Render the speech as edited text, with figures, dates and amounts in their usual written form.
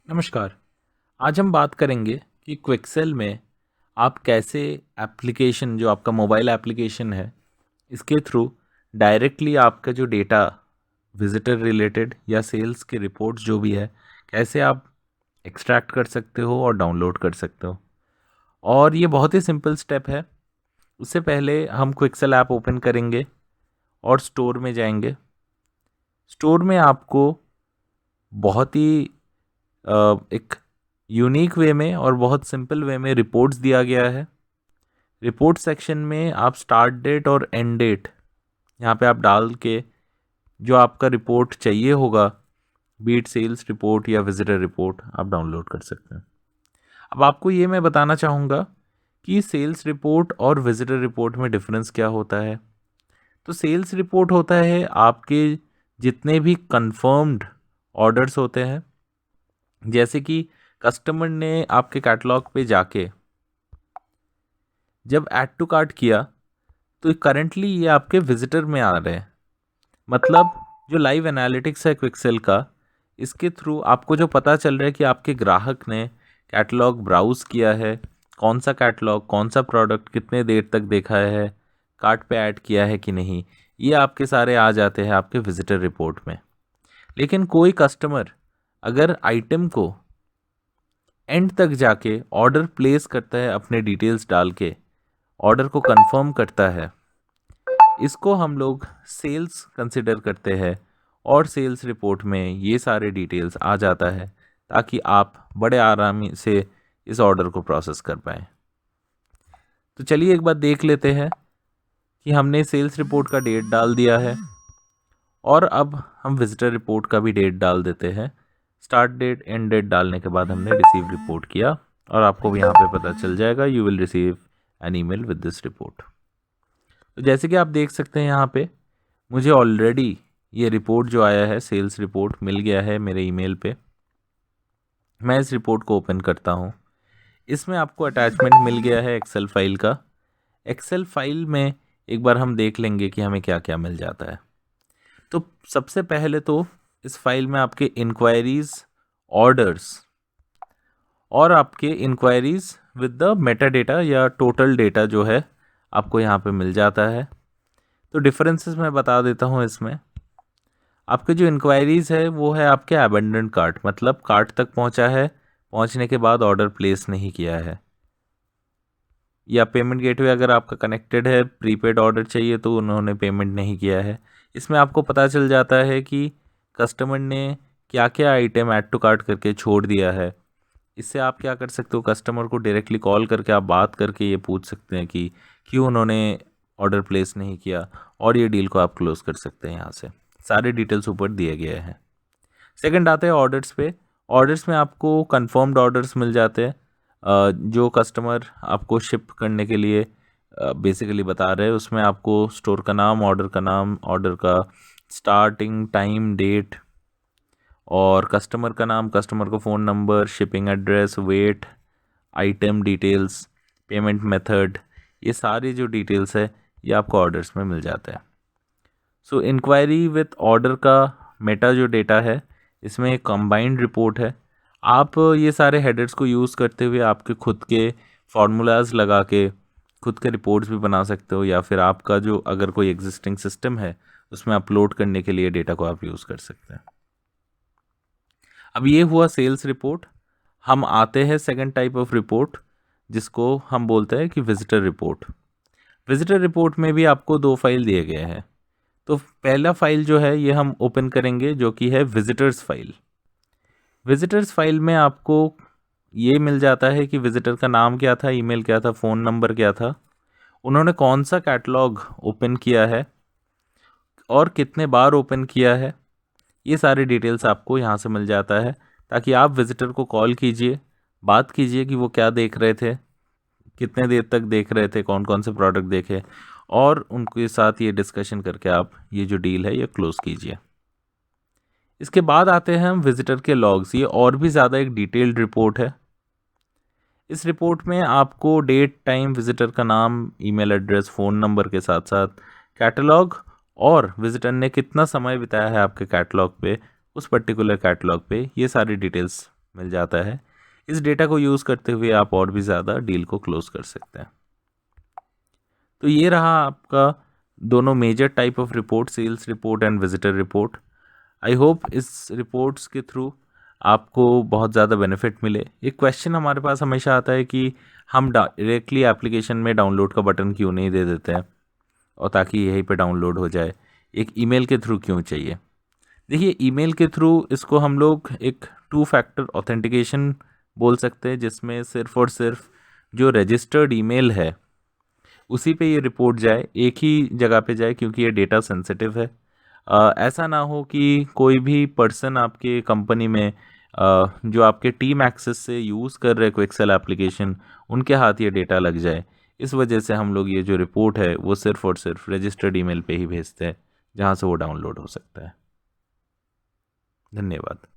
नमस्कार। आज हम बात करेंगे कि क्विक्सेल में आप कैसे एप्लीकेशन जो आपका मोबाइल एप्लीकेशन है इसके थ्रू डायरेक्टली आपका जो डेटा विजिटर रिलेटेड या सेल्स के रिपोर्ट्स जो भी है कैसे आप एक्सट्रैक्ट कर सकते हो और डाउनलोड कर सकते हो। और ये बहुत ही सिंपल स्टेप है। उससे पहले हम क्विक्सेल ऐप ओपन करेंगे और स्टोर में जाएंगे। स्टोर में आपको बहुत ही एक यूनिक वे में और बहुत सिंपल वे में रिपोर्ट्स दिया गया है। रिपोर्ट सेक्शन में आप स्टार्ट डेट और एंड डेट यहाँ पे आप डाल के जो आपका रिपोर्ट चाहिए होगा, बीट सेल्स रिपोर्ट या विजिटर रिपोर्ट, आप डाउनलोड कर सकते हैं। अब आपको ये मैं बताना चाहूँगा कि सेल्स रिपोर्ट और विजिटर रिपोर्ट में डिफरेंस क्या होता है। तो सेल्स रिपोर्ट होता है आपके जितने भी कंफर्म्ड ऑर्डर्स होते हैं, जैसे कि कस्टमर ने आपके कैटलॉग पे जाके जब ऐड टू कार्ट किया तो करंटली ये आपके विजिटर में आ रहे हैं। मतलब जो लाइव एनालिटिक्स है क्विक्सेल का, इसके थ्रू आपको जो पता चल रहा है कि आपके ग्राहक ने कैटलॉग ब्राउज़ किया है, कौन सा कैटलॉग, कौन सा प्रोडक्ट कितने देर तक देखा है, कार्ट पे ऐड किया है कि नहीं, ये आपके सारे आ जाते हैं आपके विजिटर रिपोर्ट में। लेकिन कोई कस्टमर अगर आइटम को एंड तक जाके ऑर्डर प्लेस करता है, अपने डिटेल्स डाल के ऑर्डर को कंफर्म करता है, इसको हम लोग सेल्स कंसिडर करते हैं। और सेल्स रिपोर्ट में ये सारे डिटेल्स आ जाता है ताकि आप बड़े आराम से इस ऑर्डर को प्रोसेस कर पाएँ। तो चलिए एक बार देख लेते हैं कि हमने सेल्स रिपोर्ट का डेट डाल दिया है और अब हम विजिटर रिपोर्ट का भी डेट डाल देते हैं। स्टार्ट डेट एंड डेट डालने के बाद हमने रिसीव रिपोर्ट किया और आपको भी यहाँ पे पता चल जाएगा you will receive an email with this report. तो जैसे कि आप देख सकते हैं यहाँ पे मुझे ऑलरेडी ये रिपोर्ट जो आया है सेल्स रिपोर्ट मिल गया है मेरे ईमेल पे। मैं इस रिपोर्ट को ओपन करता हूँ। इसमें आपको अटैचमेंट मिल गया है एक्सेल फाइल का। एक्सेल फाइल में एक बार हम देख लेंगे कि हमें क्या क्या मिल जाता है। तो सबसे पहले तो इस फाइल में आपके इंक्वायरीज, ऑर्डर्स और आपके inquiries with the meta data या टोटल डेटा जो है आपको यहाँ पे मिल जाता है। तो डिफरेंसेस मैं बता देता हूँ। इसमें आपके जो इंक्वायरीज है वो है आपके अबेंडेंट कार्ट, मतलब कार्ट तक पहुँचा है, पहुँचने के बाद ऑर्डर प्लेस नहीं किया है। या पेमेंट गेटवे अगर आपका कनेक्टेड है, प्रीपेड ऑर्डर चाहिए तो उन्होंने पेमेंट नहीं किया है। इसमें आपको पता चल जाता है कि कस्टमर ने क्या क्या आइटम ऐड टू कार्ट करके छोड़ दिया है। इससे आप क्या कर सकते हो, कस्टमर को डायरेक्टली कॉल करके आप बात करके ये पूछ सकते हैं कि क्यों उन्होंने ऑर्डर प्लेस नहीं किया और ये डील को आप क्लोज कर सकते हैं। यहाँ से सारे डिटेल्स ऊपर दिए गए हैं। सेकंड आते हैं ऑर्डर्स पे। ऑर्डर्स में आपको कंफर्म्ड ऑर्डर्स मिल जाते हैं जो कस्टमर आपको शिप करने के लिए बेसिकली बता रहे हैं। उसमें आपको स्टोर का नाम, ऑर्डर का स्टार्टिंग टाइम, डेट और कस्टमर का नाम, कस्टमर का phone number, shipping address, weight, item details, payment method, ये सारी जो डिटेल्स है ये आपको ऑर्डर्स में मिल जाता है। सो इंक्वायरी विथ ऑर्डर का मेटा जो डेटा है इसमें एक कंबाइंड रिपोर्ट है। आप ये सारे हेडर्स को यूज़ करते हुए आपके खुद के फार्मूलाज लगा के खुद के रिपोर्ट्स भी बना सकते हो, या फिर आपका जो अगर कोई एग्जिस्टिंग सिस्टम है उसमें अपलोड करने के लिए डेटा को आप यूज़ कर सकते हैं। अब ये हुआ सेल्स रिपोर्ट। हम आते हैं सेकंड टाइप ऑफ रिपोर्ट जिसको हम बोलते हैं कि विजिटर रिपोर्ट। विजिटर रिपोर्ट में भी आपको दो फाइल दिए गए हैं। तो पहला फाइल जो है ये हम ओपन करेंगे जो कि है विजिटर्स फाइल। विजिटर्स फाइल में आपको ये मिल जाता है कि विजिटर का नाम क्या था, ईमेल क्या था, फ़ोन नंबर क्या था, उन्होंने कौन सा कैटलॉग ओपन किया है और कितने बार ओपन किया है। ये सारी डिटेल्स आपको यहाँ से मिल जाता है ताकि आप विजिटर को कॉल कीजिए, बात कीजिए कि वो क्या देख रहे थे, कितने देर तक देख रहे थे, कौन कौन से प्रोडक्ट देखे, और उनके साथ ये डिस्कशन करके आप ये जो डील है ये क्लोज़ कीजिए। इसके बाद आते हैं हम विजिटर के लॉग्स। ये और भी ज़्यादा एक डिटेल्ड रिपोर्ट है। इस रिपोर्ट में आपको डेट, टाइम, विजिटर का नाम, ईमेल एड्रेस, फ़ोन नंबर के साथ साथ कैटलॉग और विजिटर ने कितना समय बिताया है आपके कैटलॉग पे, उस पर्टिकुलर कैटलॉग पे, ये सारी डिटेल्स मिल जाता है। इस डेटा को यूज़ करते हुए आप और भी ज़्यादा डील को क्लोज कर सकते हैं। तो ये रहा आपका दोनों major type of report, sales report and visitor report. I hope इस रिपोर्ट्स के थ्रू आपको बहुत ज़्यादा बेनिफिट मिले। एक क्वेश्चन हमारे पास हमेशा आता है कि हम डायरेक्टली एप्लीकेशन में डाउनलोड का बटन क्यों नहीं दे देते हैं और ताकि यहीं पे डाउनलोड हो जाए, एक ईमेल के थ्रू क्यों चाहिए। देखिए, ईमेल के थ्रू इसको हम लोग एक 2 फैक्टर ऑथेंटिकेशन बोल सकते हैं, जिसमें सिर्फ और सिर्फ जो रजिस्टर्ड ईमेल है उसी पे ये रिपोर्ट जाए, एक ही जगह पे जाए, क्योंकि ये डेटा सेंसिटिव है। ऐसा ना हो कि कोई भी पर्सन आपके कंपनी में जो आपके टीम एक्सेस से यूज़ कर रहे कोई एक्सेल एप्लीकेशन, उनके हाथ ये डेटा लग जाए। इस वजह से हम लोग ये जो रिपोर्ट है वो सिर्फ और सिर्फ रजिस्टर्ड ईमेल पे ही भेजते हैं, जहाँ से वो डाउनलोड हो सकता है। धन्यवाद।